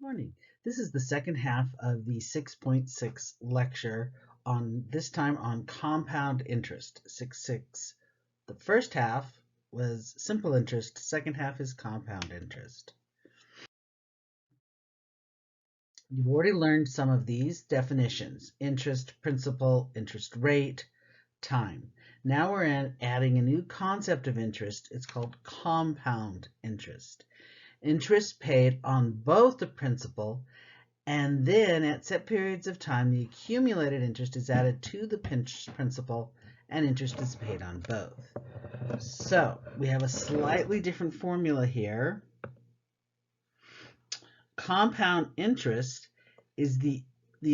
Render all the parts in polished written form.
Morning. This is the second half of the 6.6 lecture this time on compound interest. 6.6. The first half was simple interest, second half is compound interest. You've already learned some of these definitions: interest, principal, interest rate, time. Now we're adding a new concept of interest. It's called compound interest. Interest paid on both the principal and then at set periods of time the accumulated interest is added to the principal and interest is paid on both. So we have a slightly different formula here. Compound interest is the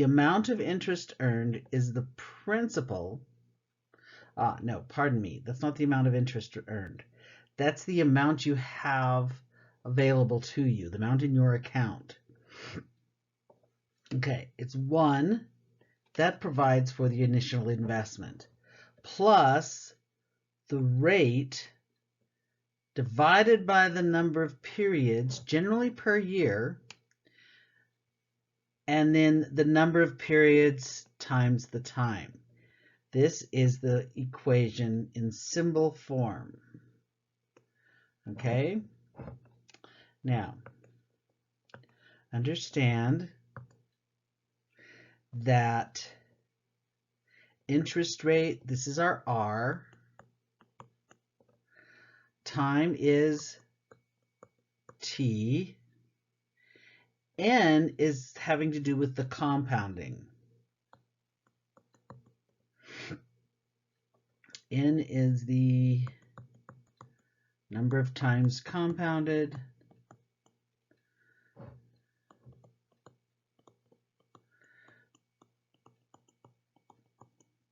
amount of interest earned is the principal. No, pardon me, that's not the amount of interest earned. That's the amount you have available to you, the amount in your account. Okay, it's 1 that provides for the initial investment plus the rate divided by the number of periods, generally per year, and then the number of periods times the time. This is the equation in symbol form. Okay? Now, understand that interest rate, this is our R, time is T, N is having to do with the compounding. N is the number of times compounded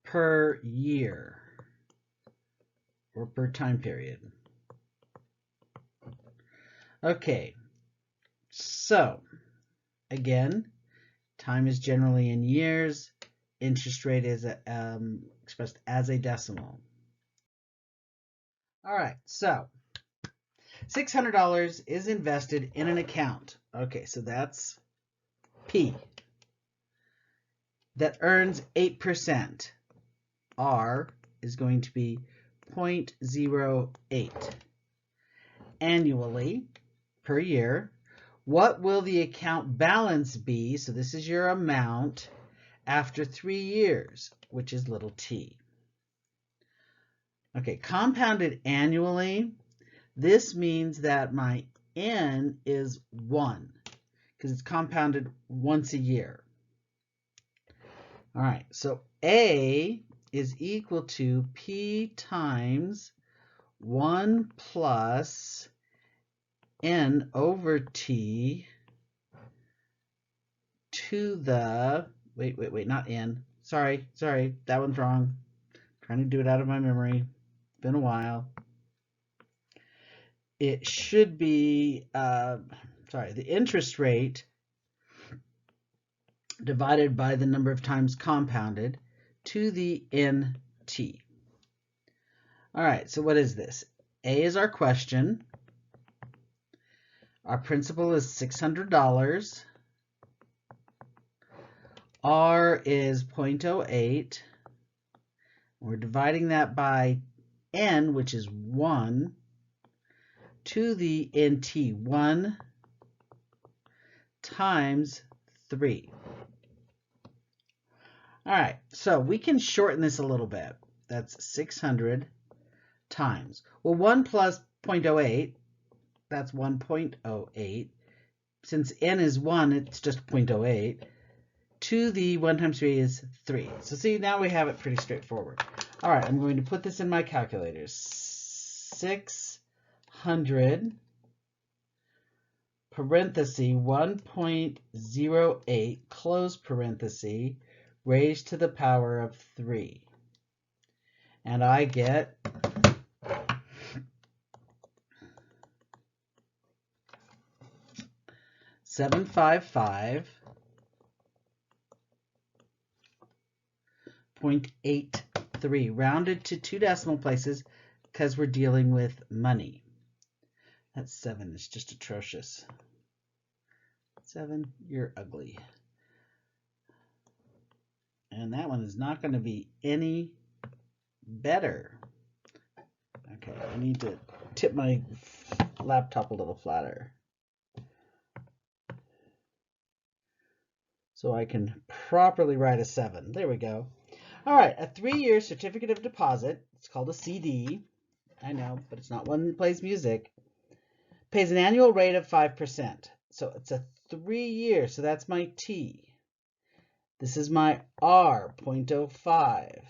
per year or per time period. Okay, so again, time is generally in years, interest rate is expressed as a decimal. All right, so $600 is invested in an account. Okay, so that's P. That earns 8%. R is going to be 0.08. Annually, per year, what will the account balance be? So this is your amount after 3 years, which is little t. Okay, compounded annually, this means that my N is 1 because it's compounded once a year. All right, so A is equal to P times 1 plus N over T to the, wait, not N. Sorry, that one's wrong. I'm trying to do it out of my memory. Been a while. It should be, the interest rate divided by the number of times compounded to the NT. All right, so what is this? A is our question. Our principal is $600. R is 0.08. We're dividing that by N, which is 1, to the NT. 1 times 3. All right, so we can shorten this a little bit. That's 600 times. Well, 1 plus 0.08, that's 1.08. Since N is 1, it's just 0.08. To the 1 times 3 is 3. So see, now we have it pretty straightforward. All right, I'm going to put this in my calculator. 600 parenthesis 1.08 close parenthesis raised to the power of 3. And I get 755.83, rounded to 2 decimal places because we're dealing with money. That 7 is just atrocious. 7, you're ugly. And that one is not going to be any better. Okay, I need to tip my laptop a little flatter so I can properly write a 7. There we go. All right, a 3-year certificate of deposit, it's called a CD, I know, but it's not one that plays music, pays an annual rate of 5%. So it's a 3-year, so that's my T. This is my R, 0.05.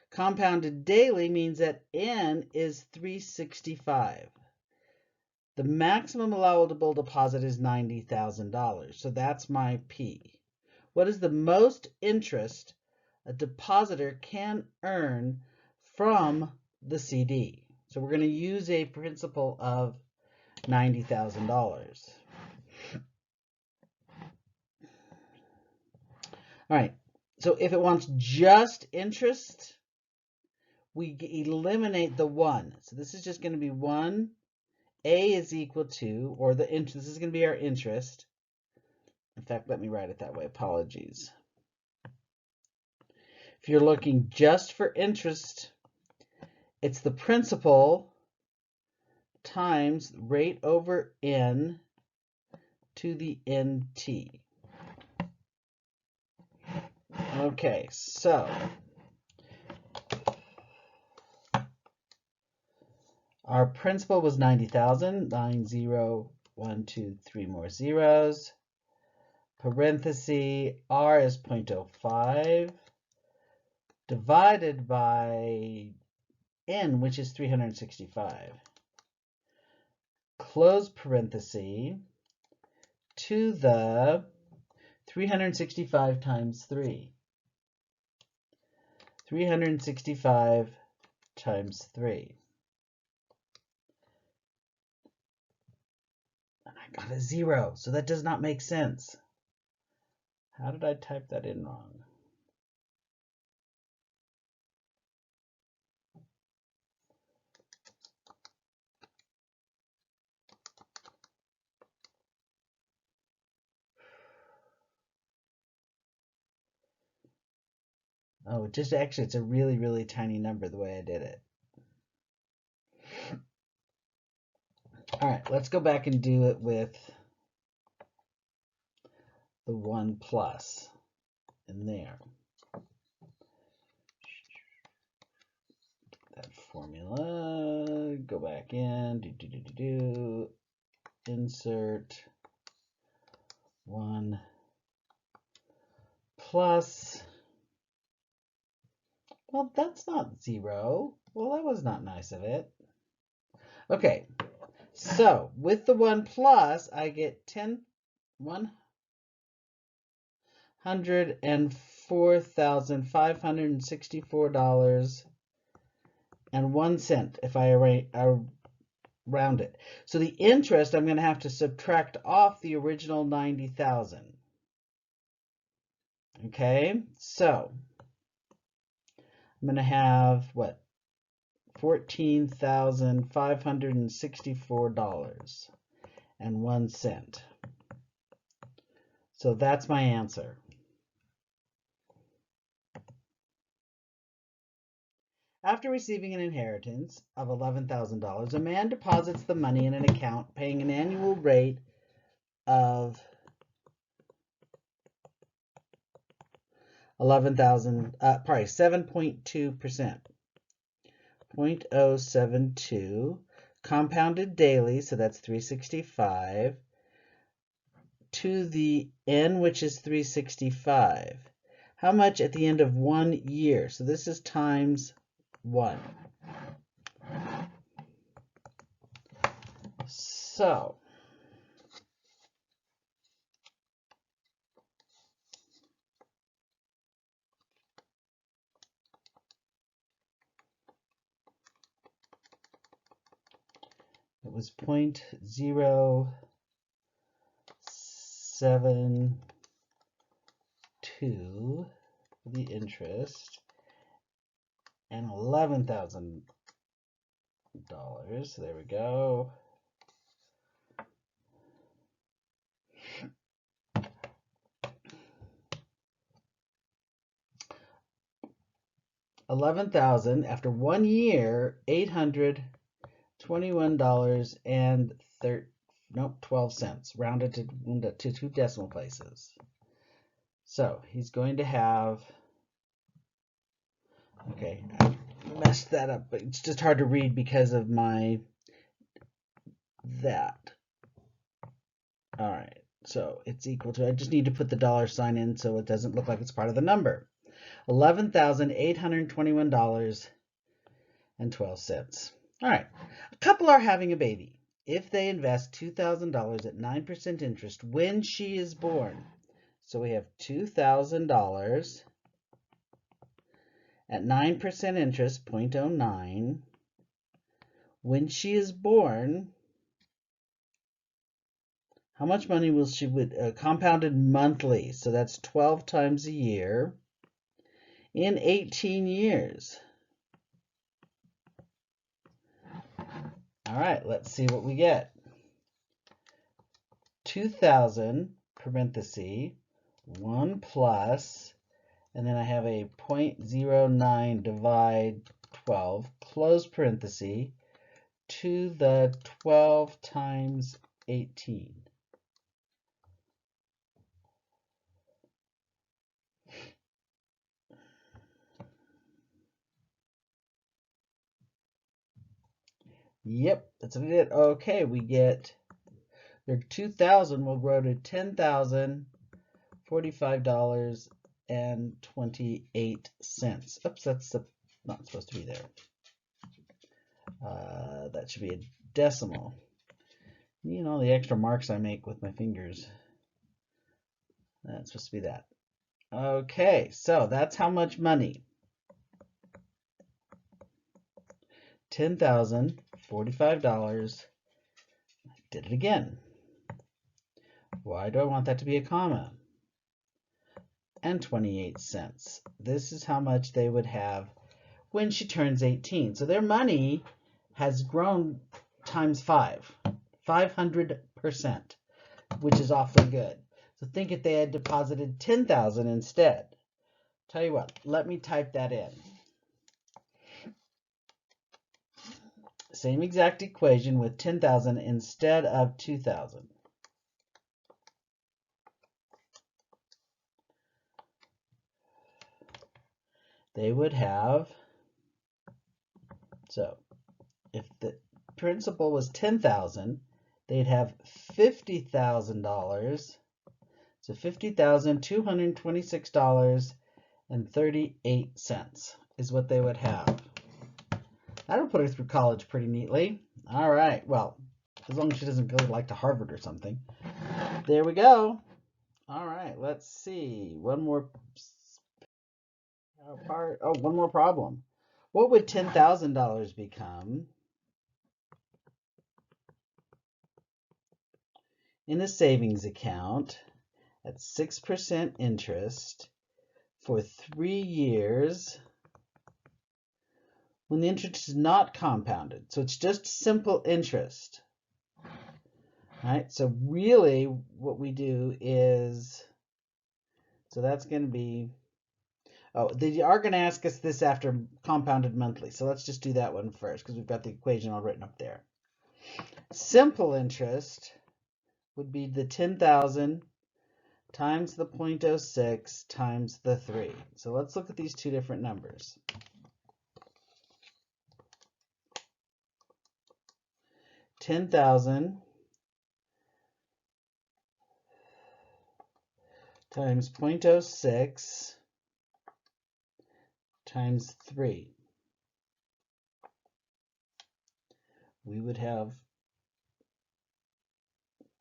Compounded daily means that N is 365. The maximum allowable deposit is $90,000, so that's my P. What is the most interest a depositor can earn from the CD? So we're going to use a principal of $90,000. All right, so if it wants just interest, we eliminate the 1. So this is just going to be 1. A is equal to, or the interest, this is going to be our interest. In fact, let me write it that way. Apologies. If you're looking just for interest, it's the principal times rate over N to the NT. Okay, so our principal was 90,000. 9, 0, 1, 2, 3 more zeros. Parenthesis, R is 0.05 divided by N, which is 365. Close parenthesis to the 365 times 3. 365 times 3. And I got a 0, so that does not make sense. How did I type that in wrong? Oh, just actually, it's a really, really tiny number the way I did it. All right, let's go back and do it with the 1 plus in there. That formula, go back in, insert 1 plus. Well, that's not 0. Well, that was not nice of it. Okay, so with the 1 plus, I get $104,564.01 if I round it. So the interest, I'm going to have to subtract off the original 90,000. Okay, so I'm going to have, what, $14,564.01. So that's my answer. After receiving an inheritance of $11,000, a man deposits the money in an account paying an annual rate of 7.2%. 0.072 compounded daily, so that's 365, to the N, which is 365. How much at the end of 1 year? So this is times 1. So it was 0.072 for the interest and $11,000. There we go. 11,000 after 1 year, $821 and 12 cents, rounded to 2 decimal places. So he's going to have, okay, I messed that up, but it's just hard to read because of that. All right, so it's equal to, I just need to put the dollar sign in so it doesn't look like it's part of the number. $11,821.12. All right, a couple are having a baby. If they invest $2,000 at 9% interest when she is born, so we have $2,000 at 9% interest, 0.09. When she is born, how much money will she compounded monthly? So that's 12 times a year in 18 years. All right, let's see what we get. 2,000 parenthesis 1 plus, and then I have a 0.09 divide 12 close parenthesis to the 12 times 18. Yep, that's what we did. Okay, we get your 2,000 will grow to $10,045.28. Oops, that's not supposed to be there. That should be a decimal. You know, the extra marks I make with my fingers. That's supposed to be that. Okay, so that's how much money. $10,045. Did it again. Why do I want that to be a comma? And 28 cents. This is how much they would have when she turns 18. So their money has grown times 500%, which is awfully good. So think if they had deposited 10,000 instead. Tell you what, let me type that in. Same exact equation with 10,000 instead of 2,000. They would have, so if the principal was 10,000, they'd have $50,000. So $50,226.38 is what they would have. That'll put her through college pretty neatly. All right, well, as long as she doesn't go like to Harvard or something. There we go. All right, let's see. One more one more problem. What would $10,000 become in a savings account at 6% interest for 3 years when the interest is not compounded? So it's just simple interest. All right, so really what we do is, so that's going to be, oh, they are going to ask us this after compounded monthly. So let's just do that one first because we've got the equation all written up there. Simple interest would be the 10,000 times the 0.06 times the 3. So let's look at these two different numbers. $10,000 times 0.06 times 3. We would have,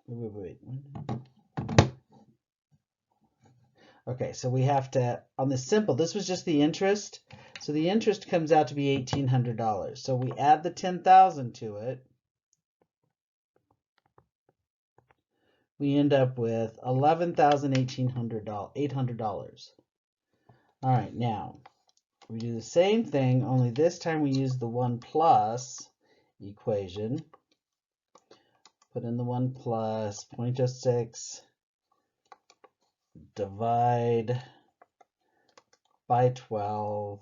wait. Okay, so we have to, on the simple, this was just the interest. So the interest comes out to be $1,800. So we add the 10,000 to it. We end up with $11,800. All right, now we do the same thing, only this time we use the 1 plus equation. Put in the 1 plus 0.06 divide by 12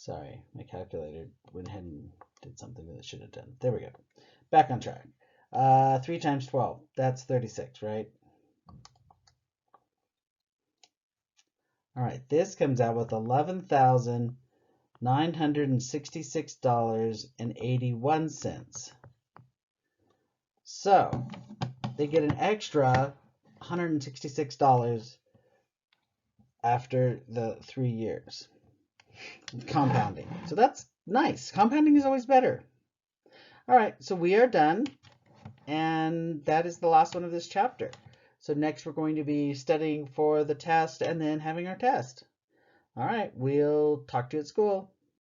Sorry, my calculator went ahead and did something that it should have done. There we go. Back on track. 3 times 12, that's 36, right? All right, this comes out with $11,966.81. So they get an extra $166 after the 3 years. Compounding. So that's nice. Compounding is always better. All right, so we are done. And that is the last one of this chapter. So next we're going to be studying for the test and then having our test. All right, we'll talk to you at school.